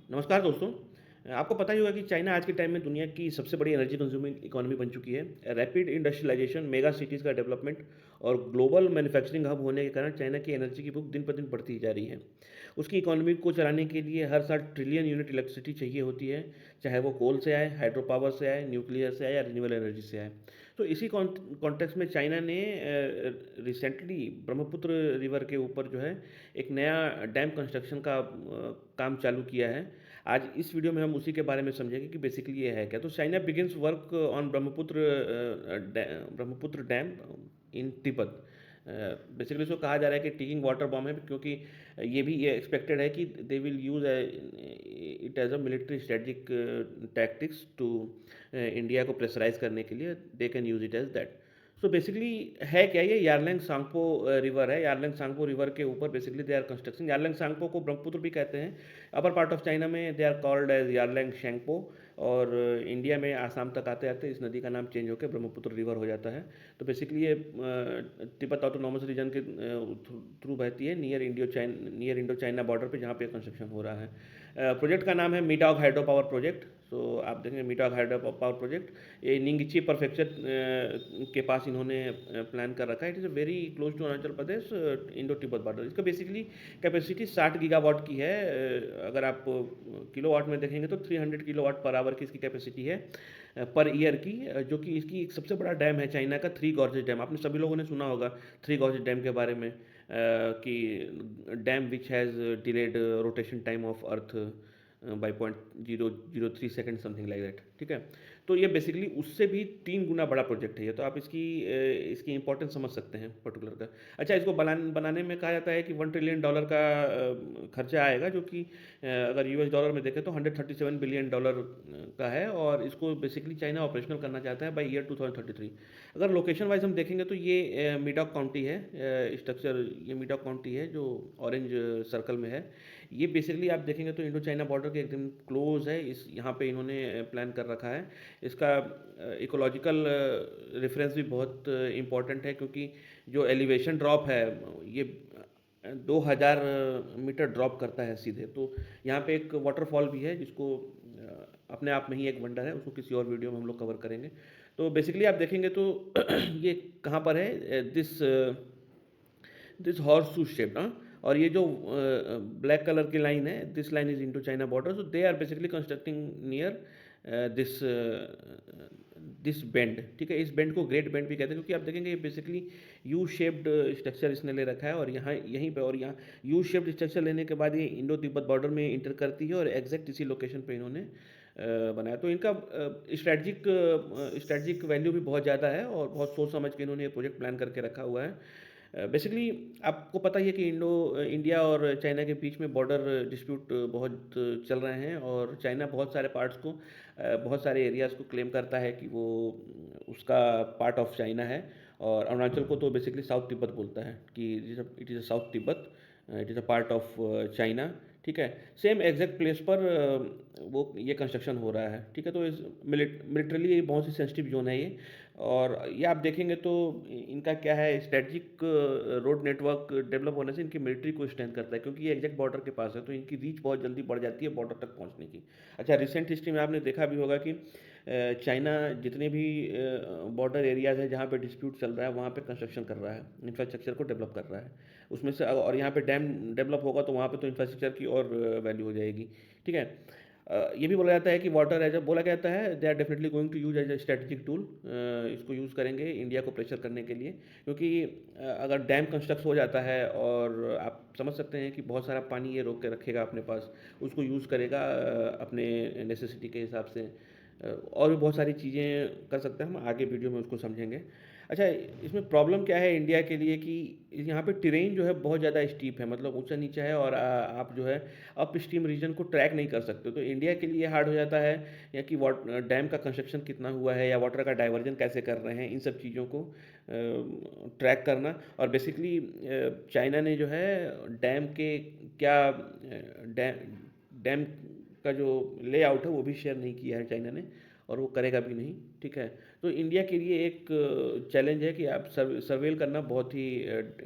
नमस्कार दोस्तों। आपको पता ही होगा कि चाइना आज के टाइम में दुनिया की सबसे बड़ी एनर्जी कंज्यूमिंग इकोनॉमी बन चुकी है। रैपिड इंडस्ट्रियलाइजेशन, मेगा सिटीज़ का डेवलपमेंट और ग्लोबल मैन्युफैक्चरिंग हब होने के कारण चाइना की एनर्जी की भूख दिन पर दिन बढ़ती ही जा रही है। उसकी इकोनॉमी को चलाने के लिए हर साल ट्रिलियन यूनिट इलेक्ट्रिसिटी चाहिए होती है, चाहे वो कोल से आए, हाइड्रो पावर से आए, न्यूक्लियर से आए या रिन्यूएबल एनर्जी से आए। तो इसी कॉन्टेक्स्ट में चाइना ने रिसेंटली ब्रह्मपुत्र रिवर के ऊपर जो है एक नया डैम कंस्ट्रक्शन का काम चालू किया है। आज इस वीडियो में हम उसी के बारे में समझेंगे कि बेसिकली ये है क्या। तो China begins work on Brahmaputra dam in Tibet. Basically इसको कहा जा रहा है कि टीकिंग वाटर बॉम्ब है, क्योंकि ये एक्सपेक्टेड है कि they will use it as a military strategic tactics to India को प्रेशराइज करने के लिए they can use it as that. So basically है क्या, ये यारलैंग सांगपो रिवर है। यारलैंग सांगपो रिवर के ऊपर basically they are construction. Yarlung Tsangpo को ब्रह्मपुत्र भी कहते हैं। अपर पार्ट ऑफ चाइना में दे आर कॉल्ड एज यारलैंग शेंगपो, और इंडिया में आसाम तक आते आते इस नदी का नाम चेंज होकर ब्रह्मपुत्र रिवर हो जाता है। तो बेसिकली ये तिब्बत ऑटोनॉमस रीजन के थ्रू बहती है नियर इंडो चाइना बॉर्डर पे, जहाँ पे कंस्ट्रक्शन हो रहा है। प्रोजेक्ट का नाम है मीडाक हाइड्रो पावर प्रोजेक्ट। सो आप देखेंगे मीडाक हाइड्रो पावर प्रोजेक्ट ये निंगची परफेक्चर के पास इन्होंने प्लान कर रखा है। It is very close to Arunachal Pradesh, Indo Tibet border. इसका बेसिकली कैपेसिटी 60 गीगावाट की है। अगर आप किलोवाट में देखेंगे तो 300 किलोवाट पर आवर की इसकी कैपेसिटी है पर ईयर की। जो कि इसकी एक सबसे बड़ा डैम है चाइना का, थ्री गॉर्जेस डैम। आपने सभी लोगों ने सुना होगा थ्री गॉर्जेस डैम के बारे में, कि dam which has delayed rotation time of earth by 0.003 second, something like that. ठीक है, तो ये बेसिकली उससे भी 3 गुना बड़ा प्रोजेक्ट है ये। तो आप इसकी इंपॉर्टेंस समझ सकते हैं पर्टिकुलर का। अच्छा, इसको बनाने में कहा जाता है कि $1 ट्रिलियन का खर्चा आएगा, जो कि अगर यूएस डॉलर में देखें तो $137 बिलियन का है। और इसको बेसिकली चाइना ऑपरेशनल करना चाहता है बाई ईयर 2033। अगर लोकेशन वाइज हम देखेंगे तो ये मिडॉक काउंटी है। स्ट्रक्चर ये मिडॉक काउंटी है जो ऑरेंज सर्कल में है। ये बेसिकली आप देखेंगे तो इंडो चाइना बॉर्डर के एकदम क्लोज है। इस यहाँ पे इन्होंने प्लान कर रखा है। इसका इकोलॉजिकल रेफरेंस भी बहुत इम्पॉर्टेंट है, क्योंकि जो एलिवेशन ड्रॉप है ये 2000 मीटर ड्रॉप करता है सीधे। तो यहाँ पे एक वाटरफॉल भी है, जिसको अपने आप में ही एक वंडर है, उसको किसी और वीडियो में हम लोग कवर करेंगे। तो बेसिकली आप देखेंगे तो ये कहाँ पर है, दिस हॉर्स शू शेप। और ये जो ब्लैक कलर की लाइन है, this line is into China border. So they are basically constructing near this this bend. ठीक है, इस बेंड को ग्रेट बेंड भी कहते हैं, क्योंकि आप देखेंगे ये बेसिकली यू शेप्ड स्ट्रक्चर इसने ले रखा है। और यहाँ यहीं पे और यहाँ यू शेप्ड स्ट्रक्चर लेने के बाद ये इंडो तिब्बत बॉर्डर में इंटर करती है, और एग्जैक्ट इसी लोकेशन पे इन्होंने बनाया। तो इनका स्ट्रेटजिक वैल्यू भी बहुत ज़्यादा है, और बहुत सोच समझ के इन्होंने ये प्रोजेक्ट प्लान करके रखा हुआ है। बेसिकली आपको पता ही है कि इंडिया और चाइना के बीच में बॉर्डर डिस्प्यूट बहुत चल रहे हैं, और चाइना बहुत सारे पार्ट्स को, बहुत सारे एरियाज़ को क्लेम करता है कि वो उसका पार्ट ऑफ चाइना है। और अरुणाचल को तो बेसिकली साउथ तिब्बत बोलता है कि it is a south Tibet, it is a part of China. ठीक है, सेम एग्जैक्ट प्लेस पर वो ये कंस्ट्रक्शन हो रहा है। ठीक है, तो इस मिलिटरली बहुत ही सेंसिटिव जोन है ये। और ये आप देखेंगे तो इनका क्या है, स्ट्रेटजिक रोड नेटवर्क डेवलप होने से इनकी मिलिट्री को स्ट्रेंथ करता है, क्योंकि ये एग्जैक्ट बॉर्डर के पास है, तो इनकी रीच बहुत जल्दी बढ़ जाती है बॉर्डर तक पहुंचने की। अच्छा, रिसेंट हिस्ट्री में आपने देखा भी होगा कि चाइना जितने भी बॉर्डर एरियाज़ हैं जहाँ पे डिस्प्यूट चल रहा है, वहाँ पे कंस्ट्रक्शन कर रहा है, इंफ्रास्ट्रक्चर को डेवलप कर रहा है उसमें से। और यहाँ पे डैम डेवलप होगा तो वहाँ पे तो इंफ्रास्ट्रक्चर की और वैल्यू हो जाएगी। ठीक है, ये भी बोला जाता है कि वाटर एज बोला जाता है they are definitely going to use as a strategic tool. इसको यूज़ करेंगे इंडिया को प्रेशर करने के लिए, क्योंकि अगर डैम कंस्ट्रक्ट हो जाता है और आप समझ सकते हैं कि बहुत सारा पानी ये रोक के रखेगा अपने पास, उसको यूज़ करेगा अपने नेसेसिटी के हिसाब से। और भी बहुत सारी चीज़ें कर सकते हैं, हम आगे वीडियो में उसको समझेंगे। अच्छा, इसमें प्रॉब्लम क्या है इंडिया के लिए कि यहाँ पे टेरेन जो है बहुत ज़्यादा स्टीप है, मतलब ऊंचा नीचा है, और आप जो है अप स्ट्रीम रीजन को ट्रैक नहीं कर सकते। तो इंडिया के लिए हार्ड हो जाता है या कि डैम का कंस्ट्रक्शन कितना हुआ है या वाटर का डाइवर्जन कैसे कर रहे हैं, इन सब चीज़ों को ट्रैक करना। और बेसिकली चाइना ने जो है डैम के क्या डैम डैम का जो लेआउट है वो भी शेयर नहीं किया है चाइना ने, और वो करेगा भी नहीं। ठीक है, तो इंडिया के लिए एक चैलेंज है कि आप सर्वेल करना बहुत ही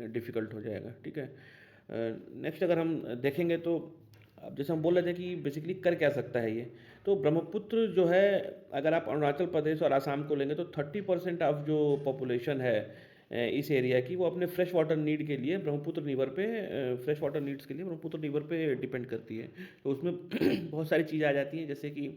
डिफ़िकल्ट हो जाएगा। ठीक है, नेक्स्ट अगर हम देखेंगे तो अब जैसे हम बोल रहे थे कि बेसिकली कर क्या सकता है ये, तो ब्रह्मपुत्र जो है, अगर आप अरुणाचल प्रदेश और आसाम को लेंगे तो 30% ऑफ जो पॉपुलेशन है इस एरिया की, वो अपने फ्रेश वाटर नीड के लिए ब्रह्मपुत्र रिवर पे, फ्रेश वाटर नीड्स के लिए ब्रह्मपुत्र रिवर पे डिपेंड करती है। तो उसमें बहुत सारी चीज़ें आ जाती हैं, जैसे कि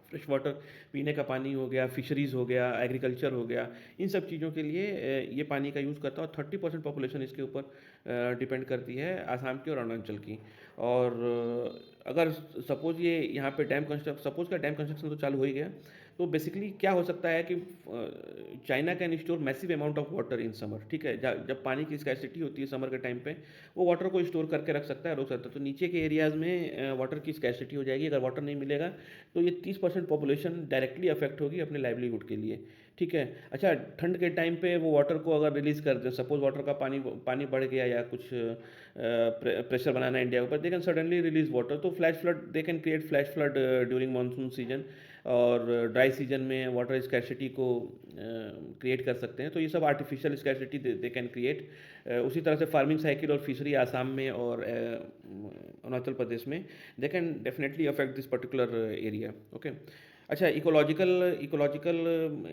फ्रेश वाटर, पीने का पानी हो गया, फिशरीज़ हो गया, एग्रीकल्चर हो गया, इन सब चीज़ों के लिए ये पानी का यूज़ करता है। और 30% पॉपुलेशन इसके ऊपर डिपेंड करती है, आसाम की और अरुणाचल की। और अगर सपोज़ ये यहाँ पे डैम कंस्ट्रक्ट सपोज़ का डैम कंस्ट्रक्शन तो चालू हो ही गया, तो बेसिकली क्या हो सकता है कि China can store massive amount of water in summer, ठीक है। जब पानी की स्कैरसिटी होती है समर के टाइम पे, वो वाटर को स्टोर करके रख सकता है, रोक सकता है। तो नीचे के एरियाज़ में वाटर की स्कैरसिटी हो जाएगी। अगर वाटर नहीं मिलेगा तो ये 30% पॉपुलेशन डायरेक्टली अफेक्ट होगी अपने लाइवलीहुड के लिए, ठीक है। अच्छा, ठंड के टाइम पे वो वाटर को अगर रिलीज़ कर दे, सपोज़ वाटर का पानी पानी बढ़ गया या कुछ प्रेशर बनाना है इंडिया के ऊपर, they can suddenly release water, तो flash flood, they can create flash flood during monsoon season. और ड्राई सीजन में वाटर स्कैरसिटी को क्रिएट कर सकते हैं। तो ये सब artificial scarcity they can create. उसी तरह से फार्मिंग साइकिल और फिशरी आसाम में और अरुणाचल प्रदेश में, they can definitely affect this particular area, okay. अच्छा, इकोलॉजिकल इकोलॉजिकल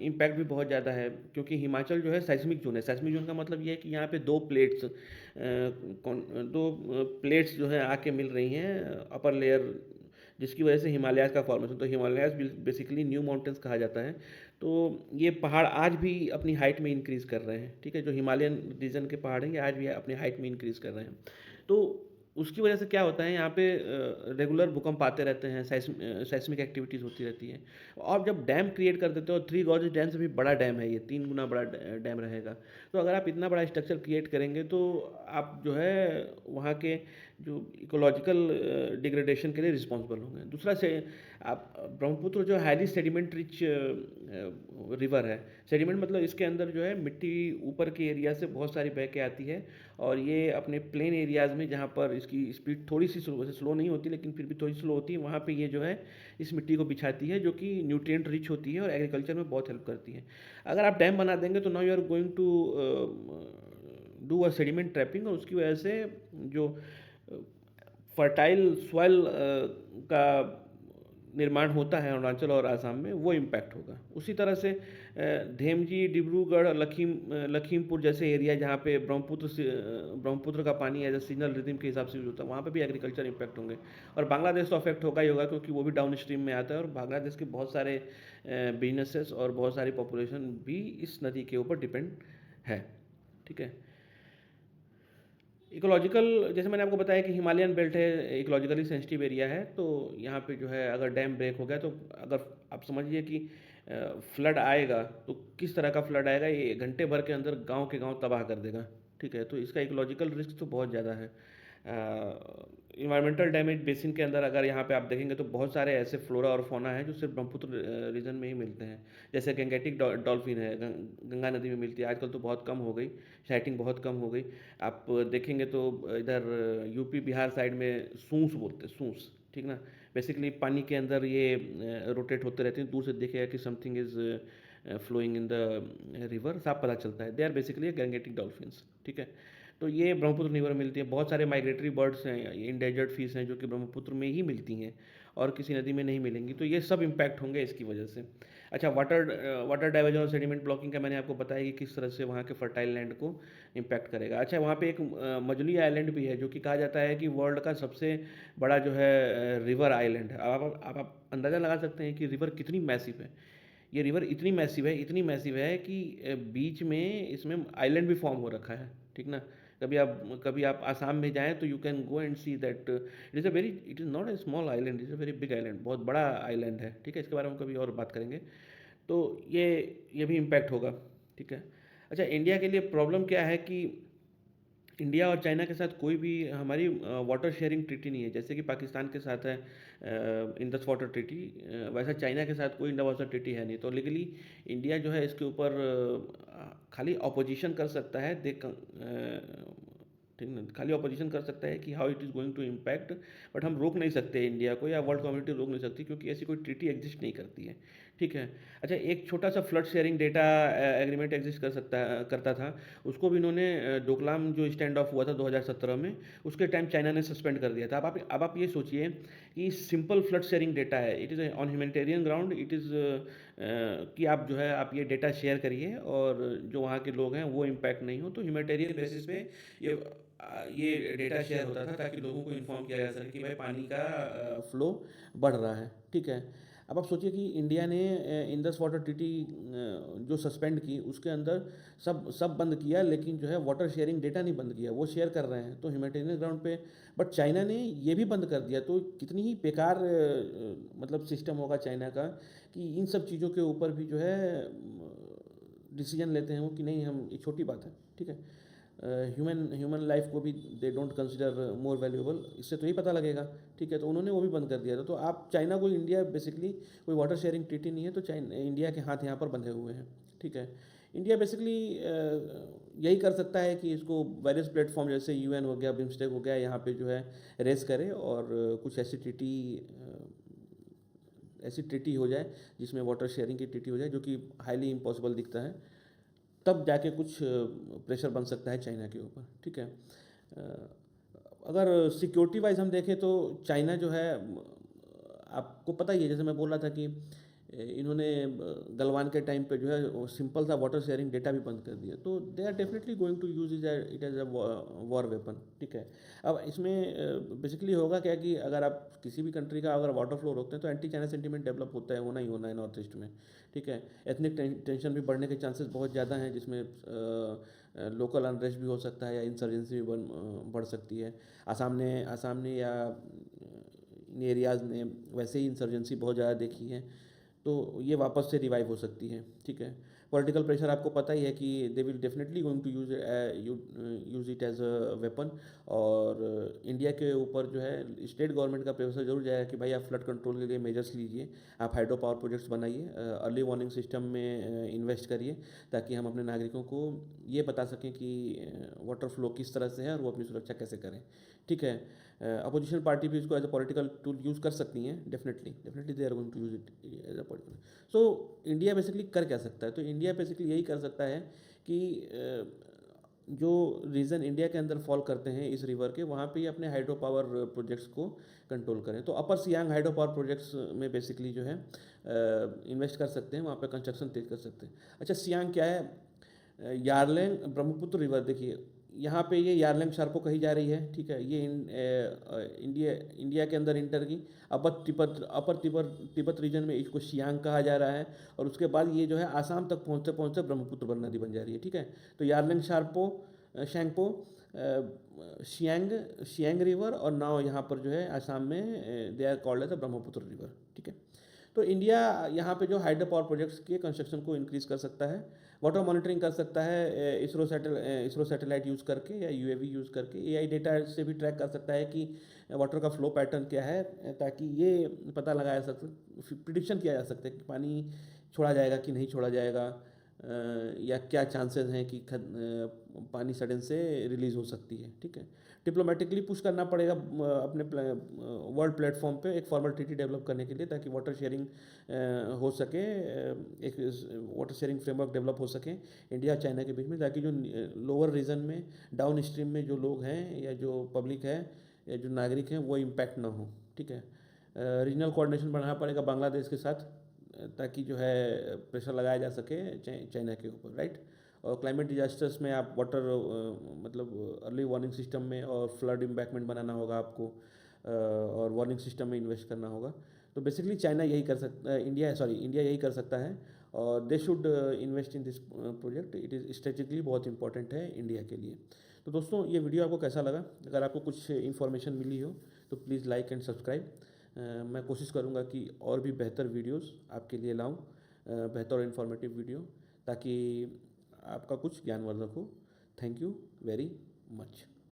इम्पैक्ट भी बहुत ज़्यादा है, क्योंकि हिमाचल जो है साइस्मिक जोन है। साइस्मिक जोन का मतलब ये है कि यहाँ पे दो प्लेट्स जो है आके मिल रही हैं अपर लेयर, जिसकी वजह से हिमालयाज़ का फॉर्मेशन। तो हिमालयाज़ बेसिकली न्यू माउंटेन्स कहा जाता है। तो ये पहाड़ आज भी अपनी हाइट में इंक्रीज़ कर रहे हैं, ठीक है। जो हिमालयन रीजन के पहाड़ हैं, ये आज भी अपनी हाइट में इंक्रीज़ कर रहे हैं। तो उसकी वजह से क्या होता है, यहाँ पे रेगुलर भूकंप आते रहते हैं, साइस्मिक एक्टिविटीज़ होती रहती हैं। और जब डैम क्रिएट कर देते हो, थ्री गॉर्जेस डैम से भी बड़ा डैम है ये, 3 गुना बड़ा डैम रहेगा। तो अगर आप इतना बड़ा स्ट्रक्चर क्रिएट करेंगे, तो आप जो है वहाँ के जो इकोलॉजिकल डिग्रेडेशन के लिए रिस्पॉन्सिबल होंगे। दूसरा से आप ब्रह्मपुत्र जो हाईली सेडिमेंट रिच रिवर है। सेडिमेंट मतलब इसके अंदर जो है मिट्टी ऊपर के एरिया से बहुत सारी बह के आती है, और ये अपने प्लेन एरियाज़ में, जहाँ पर इसकी स्पीड थोड़ी सी स्लो नहीं होती, लेकिन फिर भी थोड़ी स्लो होती है, वहाँ पे ये जो है इस मिट्टी को बिछाती है, जो कि न्यूट्रिएंट रिच होती है और एग्रीकल्चर में बहुत हेल्प करती है। अगर आप डैम बना देंगे तो now you are going to do a sediment trapping, और उसकी वजह से जो फर्टाइल सॉइल का निर्माण होता है अरुणाचल और आसाम में, वो इम्पैक्ट होगा। उसी तरह से धेमजी, डिब्रूगढ़, लखीमपुर जैसे एरिया, जहाँ पे ब्रह्मपुत्र का पानी एज ए सीजनल रिदम के हिसाब से यूज होता है, वहाँ पे भी एग्रीकल्चर इम्पैक्ट होंगे। और बांग्लादेश तो अफेक्ट होगा ही होगा, क्योंकि वो भी डाउन स्ट्रीम में आता है, और बांग्लादेश के बहुत सारे बिजनेसेस और बहुत सारी पॉपुलेशन भी इस नदी के ऊपर डिपेंड है, ठीक है। इकोलॉजिकल, जैसे मैंने आपको बताया कि हिमालयन बेल्ट है, इकोलॉजिकली सेंसिटिव एरिया है। तो यहाँ पे जो है अगर डैम ब्रेक हो गया, तो अगर आप समझिए कि फ्लड आएगा, तो किस तरह का फ्लड आएगा, ये घंटे भर के अंदर गांव के गांव तबाह कर देगा, ठीक है। तो इसका इकोलॉजिकल रिस्क तो बहुत ज़्यादा है। इन्वायरमेंटल डैमेज बेसिन के अंदर अगर यहाँ पे आप देखेंगे, तो बहुत सारे ऐसे फ्लोरा और फोना है जो सिर्फ ब्रह्मपुत्र रीजन में ही मिलते हैं। जैसे गैंगेटिक डॉल्फिन है, गंगा नदी में मिलती है, आजकल तो बहुत कम हो गई, साइटिंग बहुत कम हो गई। आप देखेंगे तो इधर यूपी बिहार साइड में सूंस बोलते हैं, सूंस, ठीक ना। बेसिकली पानी के अंदर ये रोटेट होते रहते हैं, दूर से देखेगा कि something is flowing in the river, साफ पता चलता है। They are basically gangetic dolphins, ठीक है। तो ये ब्रह्मपुत्र रिवर में मिलती है। बहुत सारे माइग्रेटरी बर्ड्स हैं, इंडेंजर्ड फिश हैं, जो कि ब्रह्मपुत्र में ही मिलती हैं और किसी नदी में नहीं मिलेंगी। तो ये सब इम्पैक्ट होंगे इसकी वजह से। अच्छा, वाटर डाइवर्जन और सेडिमेंट ब्लॉकिंग का मैंने आपको बताया कि किस तरह से वहाँ के फर्टाइल लैंड को इम्पैक्ट करेगा। अच्छा, वहाँ पे एक मजुली आइलैंड भी है, जो कि कहा जाता है कि वर्ल्ड का सबसे बड़ा जो है रिवर आइलैंड है। अब आप अंदाज़ा लगा सकते हैं कि रिवर कितनी मैसिव है। ये रिवर इतनी मैसिव है कि बीच में इसमें आइलैंड भी फॉर्म हो रखा है, ठीक ना। कभी आप आसाम में जाएँ, तो you can go and see that it is not a small island, it's a very big island, बहुत बड़ा आइलैंड है, ठीक है। इसके बारे में कभी और बात करेंगे। तो ये भी इम्पैक्ट होगा, ठीक है। अच्छा, इंडिया के लिए प्रॉब्लम क्या है कि इंडिया और चाइना के साथ कोई भी हमारी वाटर शेयरिंग ट्रीटी नहीं है। जैसे कि पाकिस्तान के साथ है इंडस वाटर ट्रीटी, वैसा चाइना के साथ कोई इंडस वाटर ट्रीटी है नहीं। तो लीगली इंडिया जो है इसके ऊपर खाली अपोजिशन कर सकता है। ठीक ना, खाली ऑपोजिशन कर सकता है कि how it is going to impact, but हम रोक नहीं सकते इंडिया को, या वर्ल्ड कम्युनिटी रोक नहीं सकती, क्योंकि ऐसी कोई ट्रीटी एग्जिस्ट नहीं करती है। ठीक है। अच्छा, एक छोटा सा flood sharing data agreement exist करता था, उसको भी इन्होंने डोकलाम जो स्टैंड ऑफ हुआ था 2017 में, उसके टाइम चाइना ने सस्पेंड कर दिया था। अब आप ये सोचिए कि सिंपल फ्लड शेयरिंग डेटा है, it is on humanitarian ground, it is कि आप जो है आप ये डेटा शेयर करिए और जो वहाँ के लोग हैं वो इम्पैक्ट नहीं हो, तो ह्यूमैनिटेरियन बेसिस पे ये ये डेटा शेयर होता था, ताकि लोगों को इन्फॉर्म किया जा सके कि भाई पानी का फ्लो बढ़ रहा है। ठीक है। अब आप सोचिए कि इंडिया ने इंडस वाटर ट्रीटी जो सस्पेंड की, उसके अंदर सब सब बंद किया, लेकिन जो है वाटर शेयरिंग डेटा नहीं बंद किया, वो शेयर कर रहे हैं तो ह्यूमैनिटेरियन ग्राउंड पे। बट चाइना ने ये भी बंद कर दिया, तो कितनी ही बेकार मतलब सिस्टम होगा चाइना का, कि इन सब चीज़ों के ऊपर भी जो है डिसीजन लेते हैं वो, कि नहीं हम, ये छोटी बात है। ठीक है। ह्यूमन ह्यूमन लाइफ को भी they don't consider more valuable, इससे तो यही पता लगेगा। ठीक है। तो उन्होंने वो भी बंद कर दिया था। तो आप चाइना को, इंडिया बेसिकली कोई वाटर शेयरिंग ट्रीटी नहीं है, तो चाइना, इंडिया के हाथ यहाँ पर बंधे हुए हैं। ठीक है। इंडिया बेसिकली यही कर सकता है कि इसको वेरियस प्लेटफॉर्म जैसे यूएन हो गया, बिम्स्टेक हो गया, यहाँ पे जो है रेस करे, और कुछ ऐसी ट्रीटी हो जाए जिसमें वाटर शेयरिंग की ट्रीटी हो जाए, जो कि हाईली इम्पॉसिबल दिखता है। तब जाके कुछ प्रेशर बन सकता है चाइना के ऊपर। ठीक है। अगर सिक्योरिटी वाइज हम देखें तो चाइना जो है, आपको पता ही है, जैसे मैं बोल रहा था कि इन्होंने गलवान के टाइम पे जो है सिंपल सा वाटर शेयरिंग डेटा भी बंद कर दिया, तो they are definitely going to use it as a war weapon. ठीक है। अब इसमें बेसिकली होगा क्या कि अगर आप किसी भी कंट्री का अगर वाटर फ्लो रोकते हैं, तो एंटी चाइना सेंटीमेंट डेवलप होता है, होना ही होना है नॉर्थ ईस्ट में। ठीक है। एथनिक टेंशन भी बढ़ने के चांसेस बहुत ज़्यादा हैं, जिसमें लोकल अनरेस्ट भी हो सकता है, या इंसर्जेंसी भी बढ़ सकती है। आसाम ने या इन एरियाज़ ने वैसे ही इंसर्जेंसी बहुत ज़्यादा देखी है, तो ये वापस से रिवाइव हो सकती है। ठीक है। पॉलिटिकल प्रेशर आपको पता ही है कि they will definitely going to use it as a weapon. और इंडिया के ऊपर जो है स्टेट गवर्नमेंट का प्रेशर जरूर जाएगा कि भाई आप फ्लड कंट्रोल के लिए मेजर्स लीजिए, आप हाइड्रो पावर प्रोजेक्ट्स बनाइए, अर्ली वार्निंग सिस्टम में इन्वेस्ट करिए, ताकि हम अपने नागरिकों को ये बता सकें कि वाटर फ्लो किस तरह से है और वो अपनी सुरक्षा कैसे करें। ठीक है। अपोजिशन पार्टी भी इसको as a political tool use कर सकती हैं, definitely they are going to use it as a political. So India basically कर क्या सकता है, तो इंडिया बेसिकली यही कर सकता है कि जो रीजन इंडिया के अंदर फॉल करते हैं इस रिवर के, वहाँ पे ही अपने हाइड्रो पावर प्रोजेक्ट्स को कंट्रोल करें। तो अपर सियांग हाइड्रो पावर प्रोजेक्ट्स में बेसिकली जो है इन्वेस्ट कर सकते हैं, वहाँ पे कंस्ट्रक्शन तेज कर सकते हैं। अच्छा, सियांग क्या है? यारलैंग ब्रह्मपुत्र रिवर, देखिए यहाँ पे ये यारलैंग शार्को कही जा रही है। ठीक है। ये इंडिया के अंदर इंटर की अपर तिब्बत रीजन में इसको शियांग कहा जा रहा है, और उसके बाद ये जो है आसाम तक पहुँचते पहुँचते ब्रह्मपुत्र नदी बन जा रही है। ठीक है। तो Yarlung Tsangpo Siang Siang river, और नाव यहाँ पर जो है आसाम में they are called as the Brahmaputra river. ठीक है। तो इंडिया यहाँ पे जो हाइड्रो पावर प्रोजेक्ट्स के कंस्ट्रक्शन को इंक्रीज कर सकता है, वाटर मॉनिटरिंग कर सकता है इसरो सैटेलाइट यूज़ करके या यूएवी यूज़ करके, एआई डेटा से भी ट्रैक कर सकता है कि वाटर का फ्लो पैटर्न क्या है, ताकि ये पता लगाया सकता, प्रिडिक्शन किया जा सकता है कि पानी छोड़ा जाएगा कि नहीं छोड़ा जाएगा, या क्या चांसेस हैं कि पानी सडन से रिलीज़ हो सकती है। ठीक है। डिप्लोमेटिकली पुश करना पड़ेगा अपने वर्ल्ड प्लेटफॉर्म पे एक फॉर्मल ट्रीटी डेवलप करने के लिए, ताकि वाटर शेयरिंग हो सके, एक वाटर शेयरिंग फ्रेमवर्क डेवलप हो सके इंडिया चाइना के बीच में, ताकि जो लोअर रीजन में डाउन स्ट्रीम में जो लोग हैं, या जो पब्लिक है, या जो नागरिक हैं, वो इम्पैक्ट ना हो। ठीक है। रीजनल कोऑर्डिनेशन बढ़ाना पड़ेगा बांग्लादेश के साथ, ताकि जो है प्रेशर लगाया जा सके चाइना के ऊपर, राइट। और क्लाइमेट डिजास्टर्स में आप वाटर मतलब अर्ली वार्निंग सिस्टम में और फ्लड इम्बैकमेंट बनाना होगा आपको, और वार्निंग सिस्टम में इन्वेस्ट करना होगा। तो बेसिकली चाइना यही कर सकता है, इंडिया यही कर सकता है, और they should invest in this project. It is strategically बहुत इंपॉर्टेंट है इंडिया के लिए। तो दोस्तों, ये वीडियो आपको कैसा लगा? अगर आपको कुछ इन्फॉर्मेशन मिली हो तो प्लीज़ लाइक एंड सब्सक्राइब। मैं कोशिश करूँगा कि और भी बेहतर वीडियोस आपके लिए लाऊं, बेहतर और इन्फॉर्मेटिव वीडियो, ताकि आपका कुछ ज्ञानवर्धक हो। Thank you very much.